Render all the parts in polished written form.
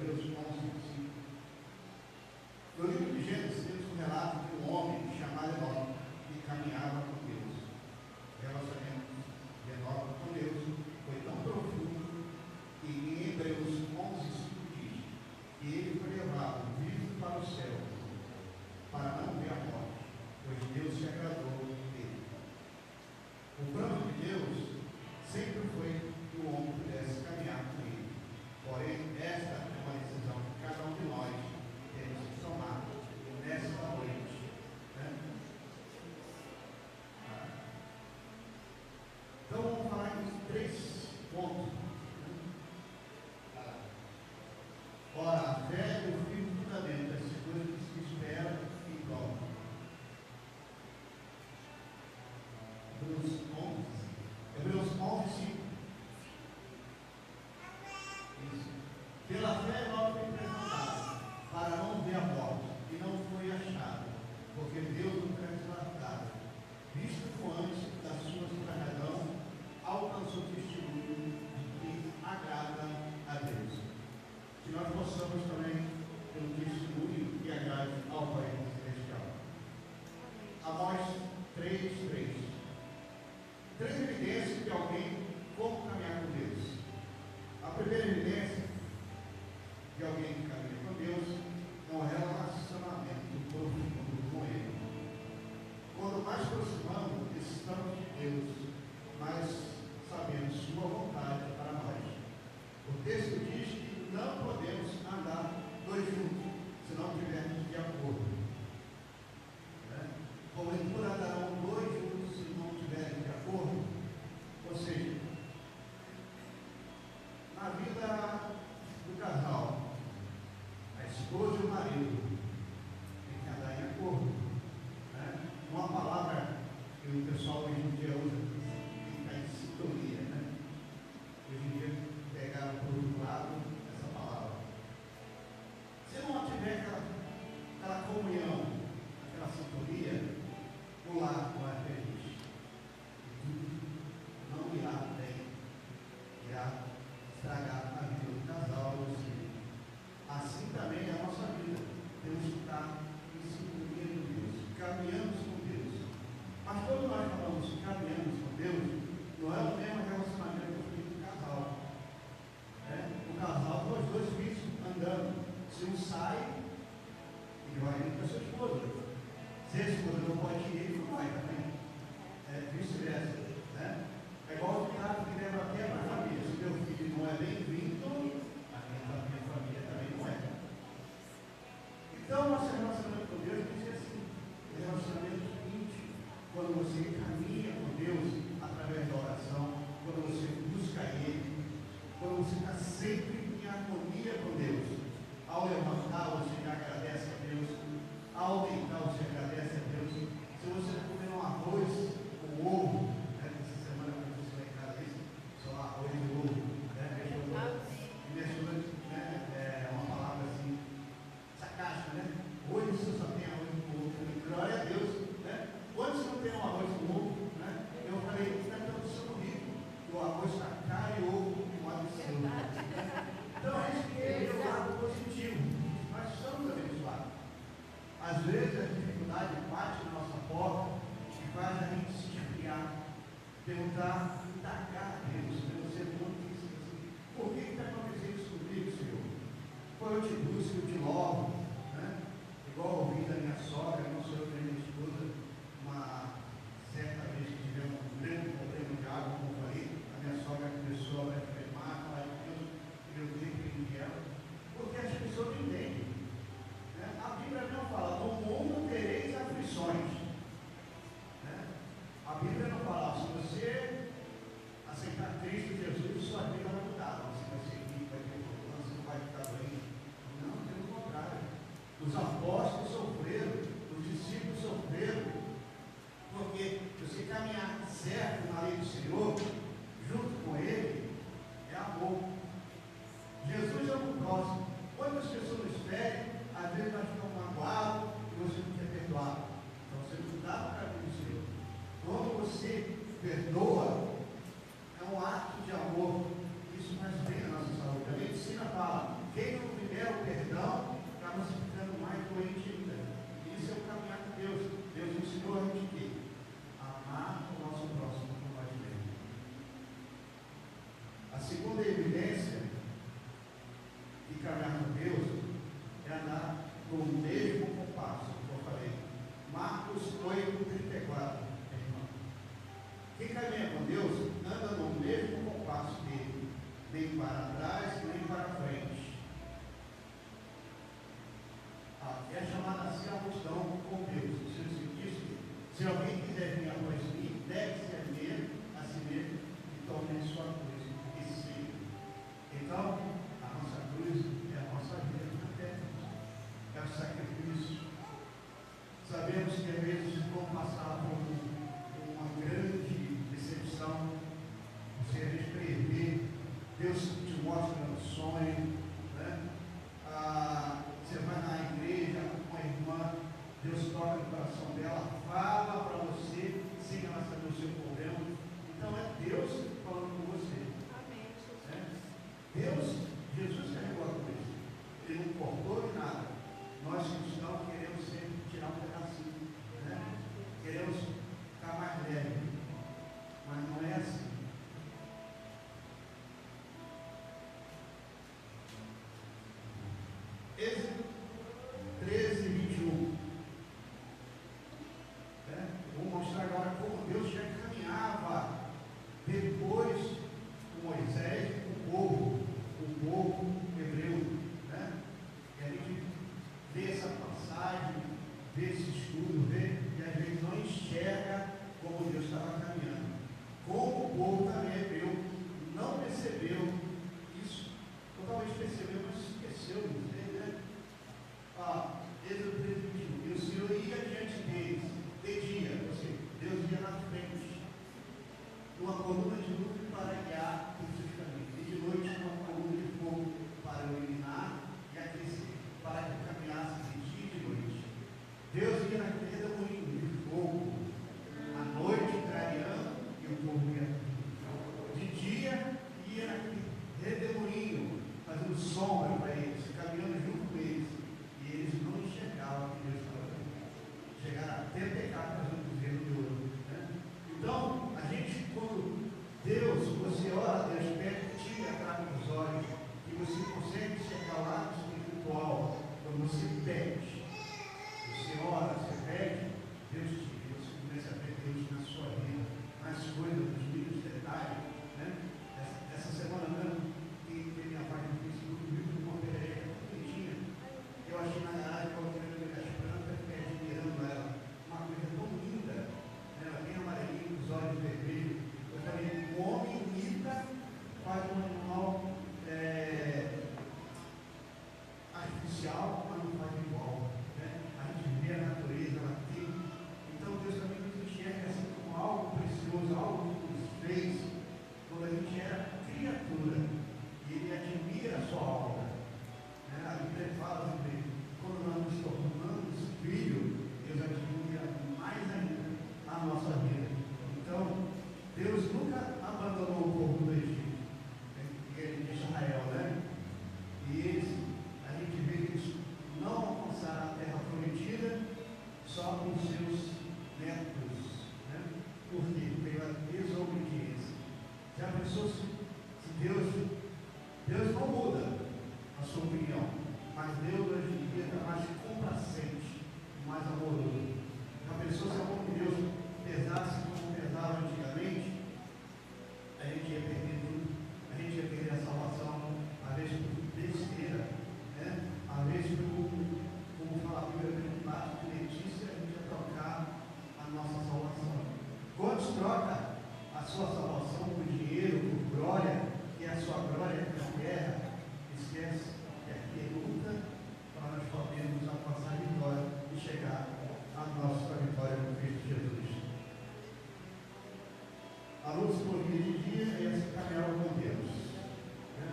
Hebreus 11:5. No livro de Gênesis temos um relato de um homem chamado Enoque que caminhava com Deus. O relacionamento de Enoque com Deus foi tão profundo que em Hebreus 11:5 diz que ele foi levado vivo para o céu para não ver a morte, pois Deus se agradou dele. O plano de Deus sempre foi que o homem pudesse caminhar com ele. Porém, esta é uma decisão que cada um de nós temos que tomar nesta noite. Né? Então, vamos falar em 3 pontos. Ora, a fé é o firme fundamento das coisas que se esperam e provam. Hebreus 11:5. Isso. Pela fé nós foi preparado para não ver a morte, e não foi achado, porque Deus não quer desartado, visto que antes da sua escravidão alcançou testemunho de que agrada a Deus. Que nós possamos também ter um testemunho que agrade ao Pai Celestial. Amós 3:3. 3 evidências de alguém como caminhar com Deus. A primeira evidência de alguém que caminha com Deus é um relacionamento profundo com Ele. Quando mais aproximamos, estamos de Deus, mais sabemos sua vontade para nós. O texto diz que não podemos andar dois juntos, se não estivermos de acordo. Porventura andarão dois juntos se não estiverem de acordo? Ou seja, na vida do casal, a esposa e o marido têm que andar em acordo. Uma palavra que o pessoal hoje em dia usa, tem que estar em sintonia. Hoje em dia pegaram por outro lado essa palavra. Se não tiver aquela comunhão, aquela sintonia, o lar não é feliz. Não irá bem. Irá estragar a vida do casal ou do filho. Assim também é a nossa vida. Temos que estar em sintonia com Deus. Caminhamos com Deus. Mas quando nós falamos que caminhamos com Deus, não é o mesmo relacionamento do casal. O casal com os dois filhos andando. Se um sai, ele vai indo com a sua esposa. Se a esposa não pode ir, ele não vai também. Vice-versa. É igual o cara que leva até para a família. Se meu filho não é bem-vindo, a minha família também não é. Então, nosso relacionamento com Deus tem que ser assim. Relacionamento íntimo. Quando você caminha com Deus através da oração, quando você busca Ele, quando você está sempre em harmonia com Deus. Ao levantar, você agradece a Deus. Ao deitar, você agradece a Deus. Se você está comendo um arroz com ovo, essa semana que você vai em casa, só arroz e ovo, minha esposa, é uma palavra assim, sarcástica, Hoje você só tem arroz com ovo, glória a Deus, Quando você não tem um arroz com ovo, eu falei, isso não é produção rico, o arroz está caro e o ovo com absurdo. Então a gente tem que ver o lado positivo. Nós somos abençoados. Às vezes a dificuldade bate na nossa porta e faz a gente se esfriar, perguntar, indagar a Deus, você não disse assim, por que está acontecendo isso comigo, Senhor? Qual eu te busco, eu te louvo, igual eu ouvi da minha sogra, não sou eu nem minha esposa, uma certa vez que tivemos um grande problema de água, como eu falei, a minha sogra começou a enfermar, falar de Deus, e eu repreendi ela, porque as pessoas não entendem. A Bíblia não fala, no mundo tereis aflições. A Bíblia não fala, se você aceitar Cristo Jesus, sua vida vai mudar. Você vai ser rico, vai ter problema, você não vai ficar doente. Não. com Deus é andar no mesmo compasso, como eu falei. Marcos 8:34. Quem caminha com Deus anda no mesmo compasso dele, nem para trás, nem para frente. É chamada assim a multidão com Deus. Jesus disse: se alguém quiser vir após mim, deve ser a si mesmo e tome a sua cruz e siga. Então, a nossa cruz é a nossa vida na terra, é o sacrifício. Sabemos que às vezes vamos passar por uma grande decepção, você às vezes prever, Deus te mostra no sonho, né? Você vai na igreja com a irmã, Deus toca no coração dela, fala para você, sem ela saber o seu problema. Então é Deus falando com você. Amém. Deus, Jesus carregou a cruz, ele não cortou de nada. Nós cristãos queremos sempre tirar um pedacinho, né? Queremos ficar mais leve, mas não é assim. Êxodo 13:21. Vou mostrar agora como Deus já caminhava depois com Moisés e com o povo hebreu. Né? E a gente vê essa passagem, vê esse estudo, vê, e às vezes não enxerga como Deus estava caminhando. Como o povo também hebreu não percebeu isso, ou talvez percebeu, mas esqueceu, não sei, né? Êxodo 13:21. E o Senhor ia diante deles de dia, ou seja, Deus ia na frente, numa coluna de nuvem para guiar os seus caminhos, e de noite uma coluna de fogo para iluminar e aquecer, para que caminhasse de dia e de noite. Deus ia naquele redemoinho de fogo, à noite clareando e o povo ia. De dia ia naquele redemoinho, fazendo sombra para eles, caminhando junto com eles, e eles não enxergavam que Deus estava caminhando. Chegaram até pecar fazendo o bezerro de ouro. Né? Então, a gente, quando Deus, você ora a Deus, pede, tira a trava dos olhos, e você consegue chegar lá no espiritual, quando você pede, você ora, você pede, Deus tira, você começa a ver Deus na sua vida, nas coisas, nos mínimos detalhes. Né? Essa semana mesmo, quem teve a página do Facebook, viu que uma perereca bonitinha, eu achei na garagem, eu coloquei na minha branca, admirando ela, uma coisa tão linda, né? Ela bem amarelinha, os olhos vermelhos. Eu falei, o homem imita, faz um animal artificial, mas não faz igual. Né? A gente vê a natureza, ela tem. Então Deus também nos enxerga assim como algo precioso, algo que nos fez quando a gente era criatura, e Ele admira a sua obra. Né? A Bíblia fala sobre quando nós nos tornamos filhos, Deus admira mais ainda a nossa vida. Então, Deus nunca abandonou o povo do Egito, de Israel, né? E eles, a gente vê que eles não alcançaram a terra prometida só com seus netos, né? Porque pela desobediência. Já pensou se Deus não muda a sua opinião, mas Deus hoje em dia está mais complacente, mais amoroso. Já pensou se a mão de Deus pesasse como pesava antigamente? A gente ia perder tudo, a gente ia perder a salvação, às vezes por besteira, né? Às vezes como fala a Bíblia, pelo pacto de Letícia, a gente ia trocar a nossa salvação. Quantos trocam a sua salvação por dinheiro, por glória, que é a sua glória na terra? Esquece que aqui é luta para nós podermos alcançar a vitória e chegar à nossa vitória com Cristo Jesus. A luz por dia de dia é essa caminhada com Deus. Né?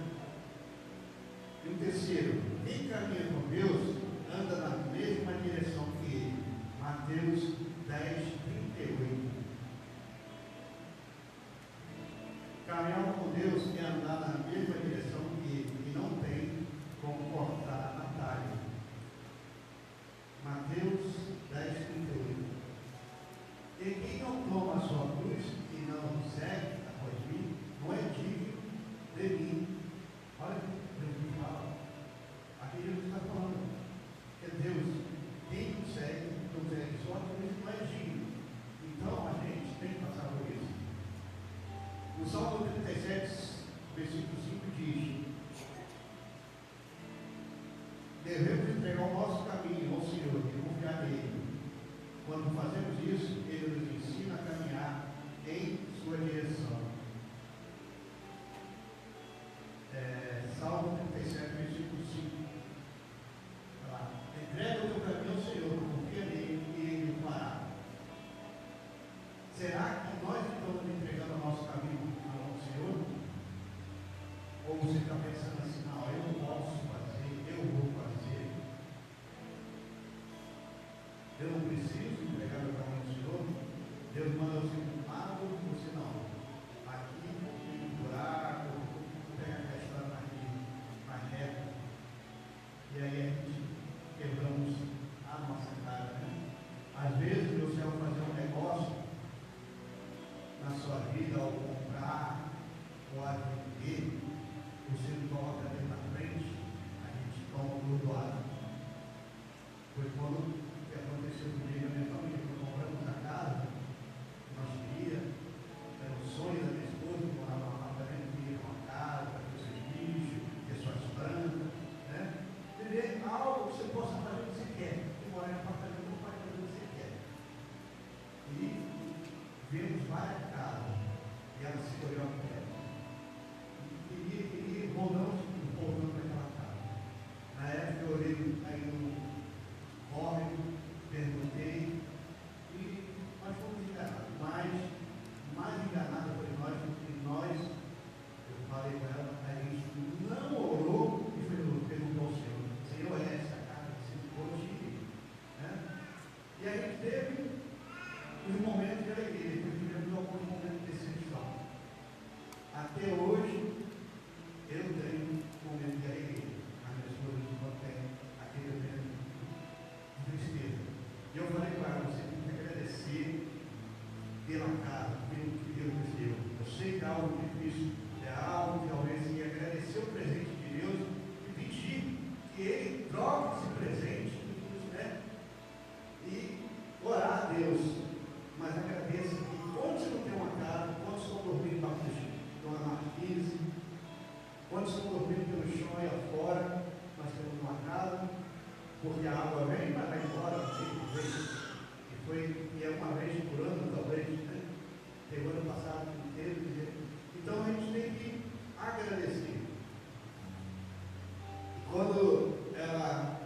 E o terceiro, quem caminha com Deus anda na mesma direção que Ele. Mateus 10:38. Caminhar com Deus é andar na mesma direção que Ele, e não tem como cortar atalho. Mateus 10:38. E quem não toma a sua cruz e não segue após mim, não é digno de mim. Olha o que Deus me fala. Aqui devemos entregar o nosso caminho ao Senhor e confiar nele. Quando fazemos isso, ele nos ensina a caminhar em sua direção. Salmo 37, versículo 5. Entrega o teu caminho ao Senhor, confia nele e ele o fará. Será que nós estamos entregando o nosso caminho ao Senhor? Ou você está pensando assim, não, eu não posso fazer, eu vou fazer. Eu não preciso entregar o caminho ao Senhor. Deus manda você um lado, você não. Aqui, tem um buraco, pega a estrada mais reta. E aí a gente quebramos a nossa cara, né? Às vezes você vai fazer um negócio na sua vida, ao comprar, ou a vender, você não coloca ali na frente, a gente toma do lado. Foi quando que aconteceu comigo, a minha família, quando compramos a casa, nós queríamos, era o sonho da minha esposa, morar num apartamento, queria uma casa, ter seus bichos, ter suas plantas, né? Viver algo que você possa fazer o que você quer, e morar em apartamento não pode fazer o que você quer. E vimos várias casas, e ela se olhou a pé. E voltamos para aquela casa. Na época eu olhei aí no córrego, perguntei, e nós fomos enganados. Mas mais enganado foi nós, porque eu falei com ela, a gente não orou e perguntou ao Senhor, Senhor, é essa casa que você pode, né? E a gente teve os momentos de alegria, depois tivemos alguns momentos de decepção. Até hoje, eu tenho um momento de alegria. A minha esposa não tem aquele momento de tristeza. E eu falei com ela, você tem que agradecer pela casa, pelo que Deus nos deu. Eu sei que é algo difícil, é algo que talvez ia agradecer o presente de Deus e pedir que Ele troque esse presente, né? E orar a Deus. Mas agradeça que quando você não tem uma casa, quando você não dormir embaixo de uma marquise, quando você não dormir pelo chão aí afora, nós temos uma casa, porque a água vem, mas vai embora, e é uma vez por ano, talvez, né? Pegou ano passado inteiro. Então a gente tem que agradecer. E quando ela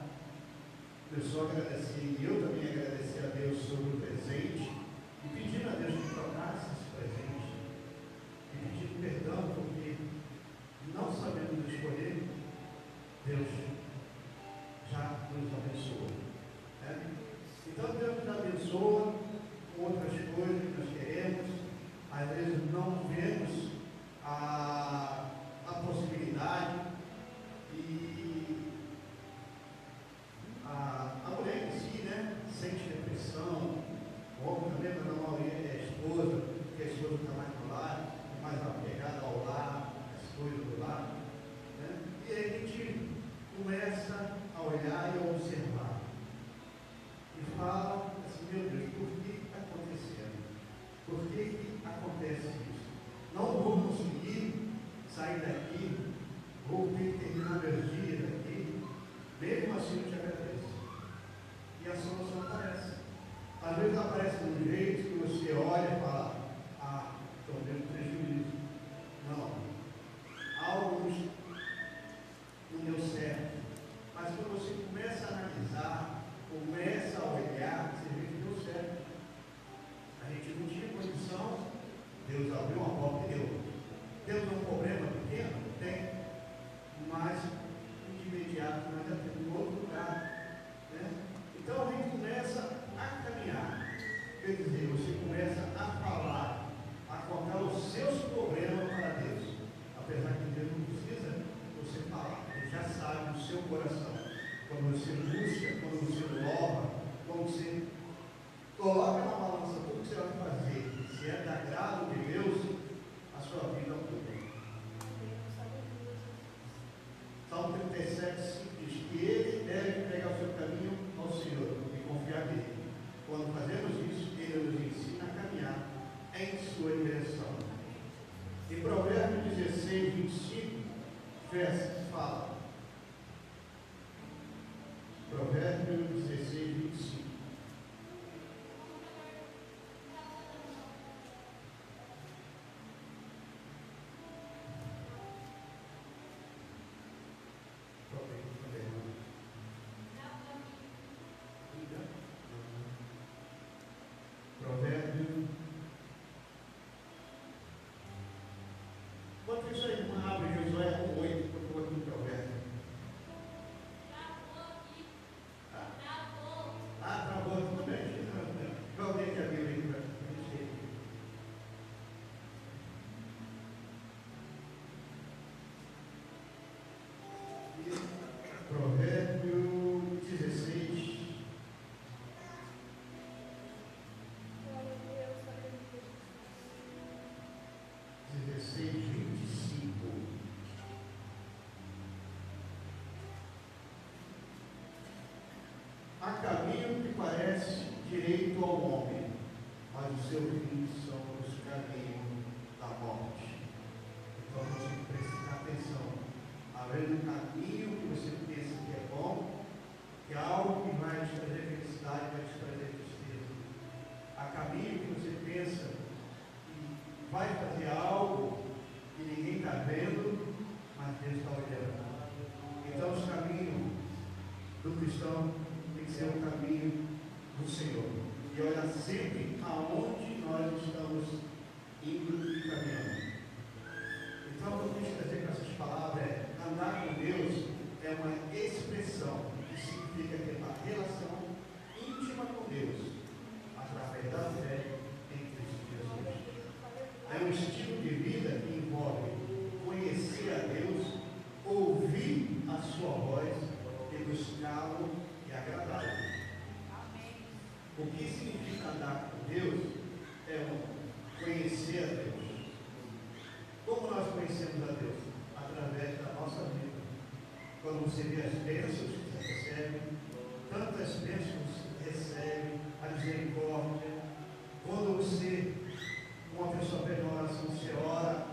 começou a agradecer, e eu também agradeci a Deus sobre o presente, e pedindo a Deus que trocasse esse presente, e pedindo perdão, porque não sabendo escolher, Deus já nos abençoou. Né? Então Deus nos abençoa com outras coisas que nós queremos, às vezes não vemos a possibilidade, e a mulher em si, né, sente depressão, o homem também, mas a maioria é a esposa, porque a esposa está mais do lado, mais apegada ao lar, as coisas do lar, né? E aí a gente começa a olhar e a observar e fala assim, meu Deus, por que está acontecendo? Por que acontece isso? Não vou conseguir sair daqui, vou ter que terminar meus dias aqui, mesmo assim eu te agradeço. E a solução aparece. Às vezes aparece de um jeito que você olha e fala, estou vendo prejuízo. Não. Algo não deu certo. Mas quando você começa a analisar, começa a olhar, você vê que deu certo. A gente não tinha condição, Deus abriu uma porta e deu. Deus é um problema pequeno? Tem. Mas de imediato nós já temos um outro lugar. Né? Então a gente começa a caminhar. Quer dizer, você começa a falar, a contar os seus problemas para Deus. Apesar que Deus não precisa você falar, Ele já sabe o seu coração. Quando você busca, quando você louva, quando você coloca na balança tudo que você vai fazer, se é de agrado de Deus, a sua vida muda. Salmo 37 diz que ele deve entregar o seu caminho ao Senhor e confiar nele. Quando fazemos isso, ele nos ensina a caminhar em sua direção. Em Provérbios 16, 25, fala: Há caminho que parece direito ao homem, mas o seu fim são os caminhos da morte. Então você precisa prestar atenção. Havendo um caminho que você pensa que é bom, que é algo que vai te trazer felicidade, vai te trazer tristeza. Há caminho que você pensa que vai fazer algo que ninguém está vendo, mas Deus está olhando. Então os caminhos do cristão tem que ser o caminho do Senhor. E olhar sempre aonde nós estamos indo e caminhando. Então, o que eu quis trazer com essas palavras é: andar com Deus é uma expressão que significa ter uma relação íntima com Deus, através da fé em Cristo Jesus. É um estilo de vida que envolve conhecer a Deus, ouvir a sua voz e buscá-lo e agradá-lo. O que significa andar com Deus é conhecer a Deus. Como nós conhecemos a Deus? Através da nossa vida. Quando você vê as bênçãos que você recebe, tantas bênçãos que você recebe, a misericórdia. Quando você, uma pessoa pede uma oração, você ora,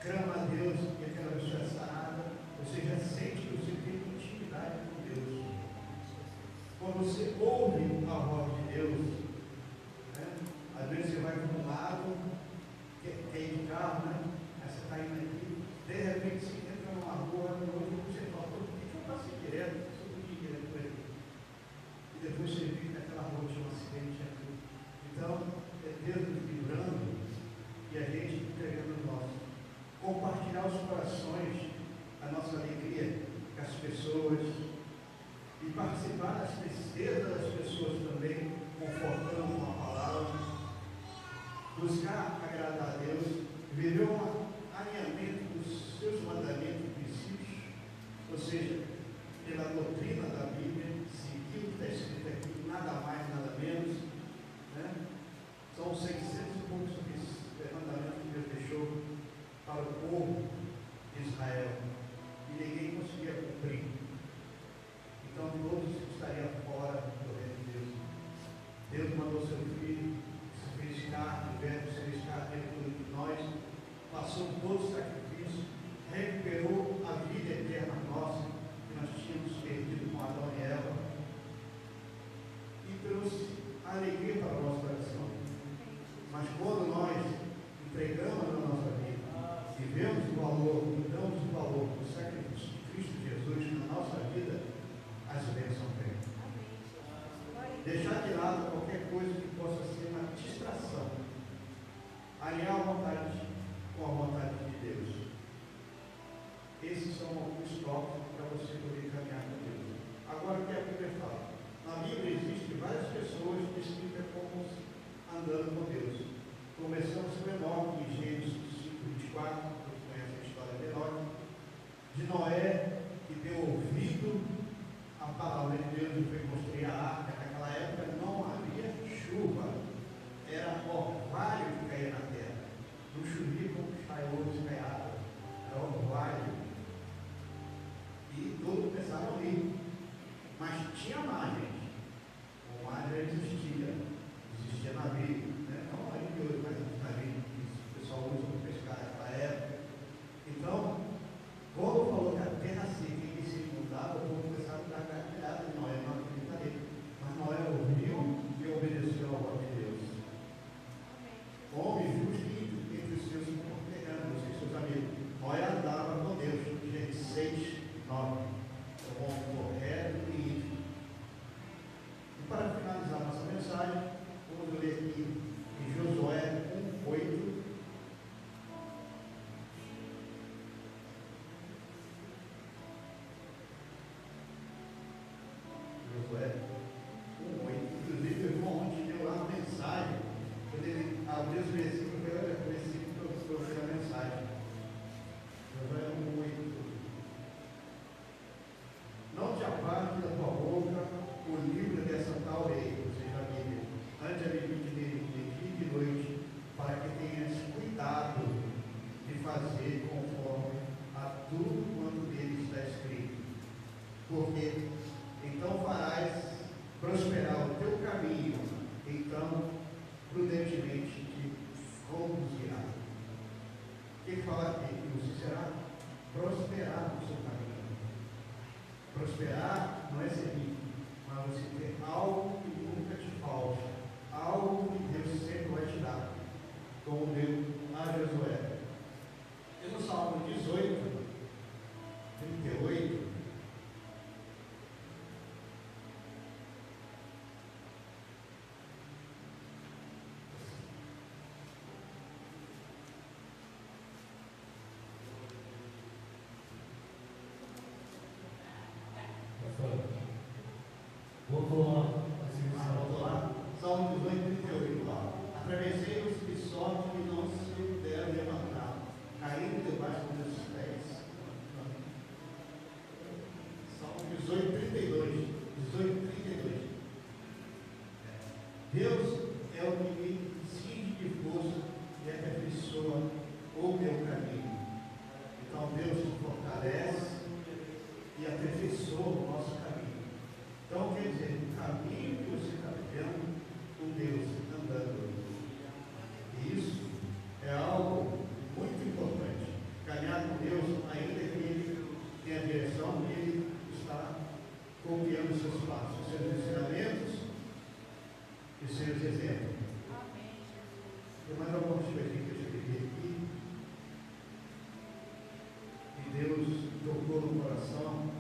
clama a Deus e aquela pessoa é sarada, você já sente que você tem intimidade com Deus. Quando você ouve a voz de Deus, né? Às vezes você vai para um lado, quer ir de carro, né? Aí você está indo aqui, de repente você entra numa rua, você fala: por que eu passei direto? Eu podia ir direto por aqui. E depois você vê que naquela rua tinha um acidente aqui. Então, é Deus nos livrando e a gente entregando o nosso. Compartilhar os corações, a nossa alegria com as pessoas e participar das tristezas das pessoas também, confortando com a palavra. Buscar agradar a Deus, viver um alinhamento dos seus mandamentos e princípios, ou seja, pela doutrina da Bíblia, seguir o que está escrito aqui, nada mais, nada menos, né? São 600 e poucos mandamentos que Deus deixou para o povo de Israel, e ninguém conseguia cumprir. Então todos estariam fora do reino de Deus. Deus mandou seu Filho, se fez carne, o verbo se fez carne dentro de nós, passou todo o sacrifício, recuperou a vida eterna nossa, que nós tínhamos perdido com Adão e Eva, e trouxe alegria para o nosso coração. Mas quando nós entregamos a nossa vida, vivemos o valor, damos o valor do sacrifício de Cristo Jesus na nossa vida, as bênçãos vêm. Deixar de lado qualquer coisa que possa ser uma distração. Alinhar a vontade com a vontade de Deus. Esses são alguns tópicos para você poder caminhar com Deus. Agora, o que a Bíblia fala? Na Bíblia existem várias pessoas descritas como andando com Deus. Começamos com Enoque, em Gênesis 5:24, você conhece a história de Enoque, de Noé, que deu ouvido à palavra de Deus e foi construir a arca. Naquela época não havia chuva, era orvalho que caía na terra. Não chovia como cai hoje, cai água, era orvalho. E tudo começava ali. Mas tinha margem. O mar já existia navio, né? Não aí de hoje, mas navio que o pessoal usa para pescar naquela época. Então, quando falou que a terra seca e se inundava, o povo começava a dar gargalhada de Noé, não acreditaria. Mas Noé ouviu e obedeceu a voz de Deus. Homem justo entre os seus conterrâneos, os seus amigos. Noé andava com Deus, Gênesis 6:9. É um homem correto e íntegro. E para finalizar nossa mensagem, vamos ler aqui em Josué 1:8. Josué 1:8. Inclusive, o irmão ontem deu lá uma mensagem. Quando ele abriu os versículos, olha, o versículo que eu fiz a mensagem. Josué 1:8. Não te aparte da tua boca o livro dessa tal lei, ou seja, a Bíblia, antes de dia e noite, para que tenhas cuidado de fazer conforme a tudo quanto dele está escrito. Porque então farás prosperar o teu caminho, então prudentemente te conduzirá. O que fala aqui? Que você será prosperar no seu caminho. Prosperar não é ser rico, mas você ter algo que nunca te falte, algo que Deus sempre vai te dar, como deu a Josué. E no Salmo 18, 38, voltou lá, Salmo 18, 38, lá. Atravessei os que sofrem e não se puderam levantar, caindo debaixo dos meus pés. Salmo 18, 32. 18, 32. Deus é o que me cinge de força e aperfeiçoa o meu caminho. Então Deus te fortalece e aperfeiçoa o nosso caminho. Então, quer dizer, o caminho que você está vivendo com Deus, andando. E isso é algo muito importante. Caminhar com Deus, ainda que Ele tenha direção, Ele está confiando os seus passos, os seus ensinamentos e os seus exemplos. Tem mais algumas coisas que eu escrevi aqui. E Deus tocou no coração.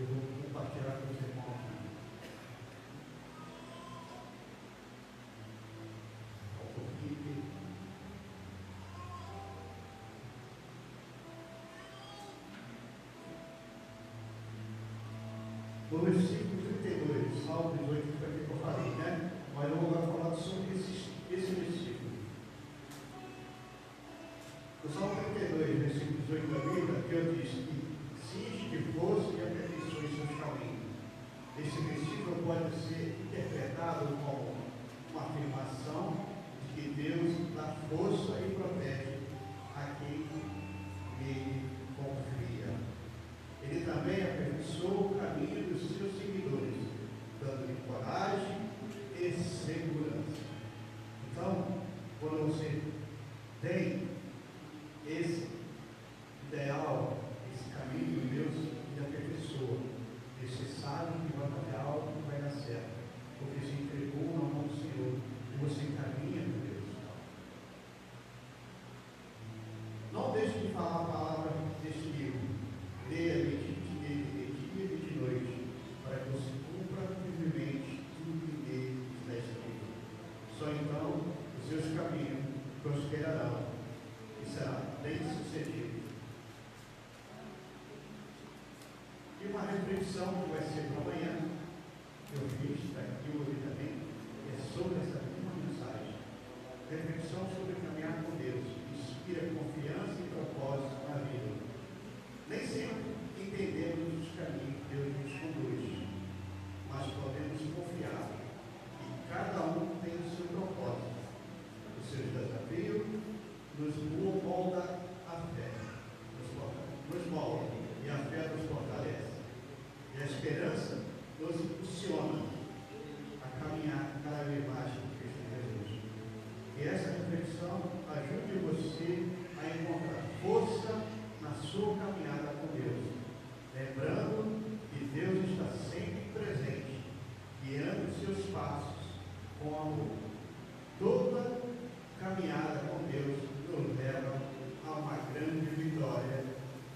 Eu vou compartilhar com os irmãos aqui. No versículo 32, Salmo 18, que foi o que eu falei, né? Mas eu vou agora falar sobre esse versículo. No Salmo 32, versículo 18 da Bíblia, Deus diz que cinge de força e aperfeiçoe seus caminhos. Esse versículo pode ser interpretado como uma afirmação de que Deus dá força e protege a quem nele confia. Ele também aperfeiçoa o caminho dos seus seguidores, dando-lhe coragem e segurança. Então, quando você tem esse ideal, esse caminho de Deus, ele aperfeiçoa. Você sabe que vai fazer algo que vai dar certo, porque se entregou na mão do Senhor e você caminha com Deus. Não deixe de falar a palavra deste livro. Leia, medite nele de dia e de noite, para que você cumpra firmemente tudo que nele está escrito. Só então os seus caminhos prosperarão e será bem sucedido. E uma reflexão que vai ser para amanhã, que eu fiz, está aqui hoje também, é sobre essa mesma mensagem. Reflexão sobre caminhar com Deus, inspira confiança e propósito na vida. Nem sempre entendemos os caminhos que Deus nos conduz, mas podemos confiar que cada um tem o seu propósito. Os seus desafios nos molda a fé, nos molda e a fé nos fortalece. E a esperança nos impulsiona a caminhar cada vez mais com Cristo Jesus. E essa reflexão ajude você a encontrar força na sua caminhada com Deus, lembrando que Deus está sempre presente, guiando seus passos com amor. Toda caminhada com Deus nos leva a uma grande vitória,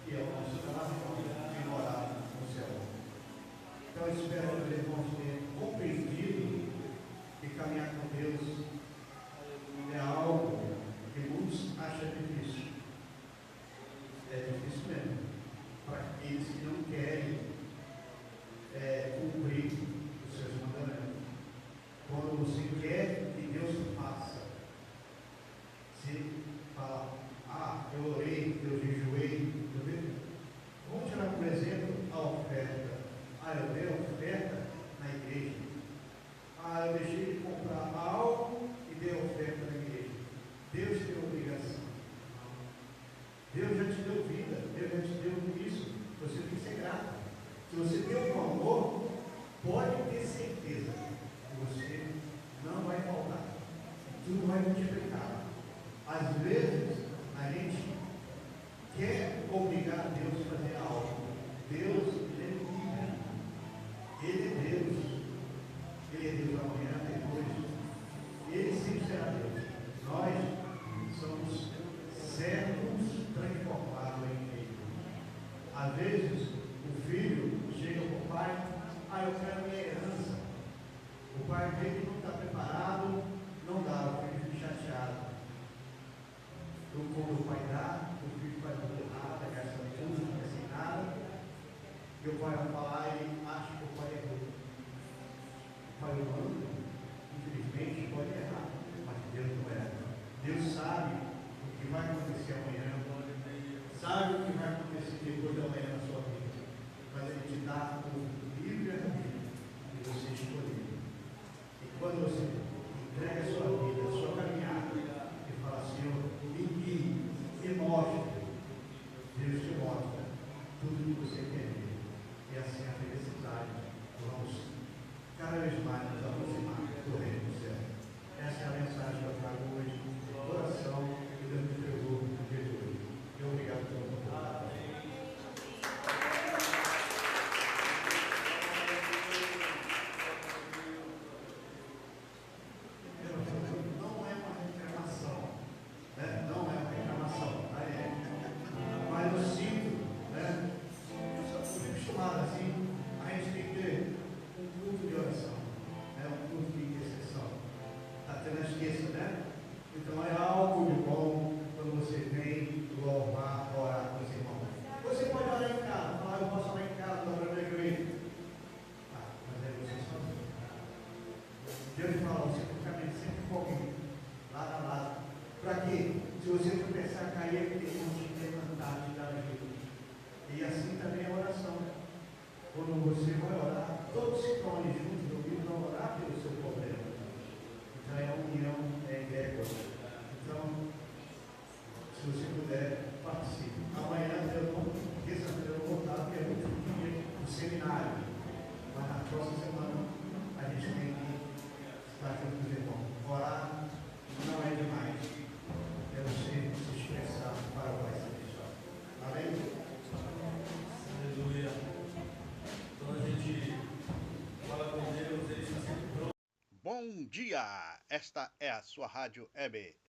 que é o nosso coração de morar no céu. Então eu espero que os irmãos tenham compreendido que caminhar com Deus é algo que muitos acham difícil. É difícil mesmo, para aqueles que não querem cumprir os seus mandamentos. Quando você quer que Deus faça, você fala, eu orei, eu jejuei, vamos tirar por exemplo a oferta. Eu dei a oferta na igreja. Eu deixei de comprar algo Deus, Ele é Deus. Ele é Deus amanhã, depois. Ele sempre será Deus. Nós somos servos transformados em filho. Às vezes, o filho chega para o pai: eu quero minha herança. O pai vê que não está preparado, não dá, o filho fica chateado. Então, quando o pai dá, o filho faz tudo errado, gasta tudo, não fica sem nada. E o pai vai falar e ele acha que o pai errou. O pai humano, infelizmente, pode errar, mas Deus não erra. Deus sabe o que vai acontecer amanhã, sabe o que vai acontecer depois da manhã na sua vida. Mas Ele te dá o livre-arbítrio e você escolher. E quando você entrega a sua vida, a sua caminhada, e fala: Senhor, me guie, me mostre, Deus te mostra tudo o que você quer ver. E assim a felicidade, vamos cada vez mais nos aproximar do reino do céu. Essa é a mensagem que eu trago hoje, do coração que Deus me entregou no dia de hoje. E obrigado pela oportunidade. Não é uma reclamação, né? Não é uma reclamação, mas eu sinto, né? Eu sou acostumado assim, a gente tem que ter um culto de oração, né? Um culto de intercessão. Até não esqueça, né? Então é algo de bom quando você vem louvar, orar com os irmãos. Você pode orar em casa, falar: eu posso orar em casa, orar na igreja. Mas é você sozinho. Deus fala: você tem que caminhar sempre com alguém, lado a lado. Para quê? Se você tropeçar, cair, é porque não te levantar, te dar ajuda. E assim também é a oração. Quando você vai orar, todos que estão ali juntos, ouvindo, vão orar pelo seu problema. Então é a união, é egrégora. Então, se você puder, participe. Amanhã eu vou, terça-feira eu vou voltar, porque é o último dia do seminário. Mas na próxima semana a gente tem que estar junto com os irmãos. Orar não é demais. É você se expressar para o Pai Celestial. Amém? Aleluia. Então a gente fala com Deus, Ele está sempre pronto. Bom dia! Esta é a sua Rádio EB.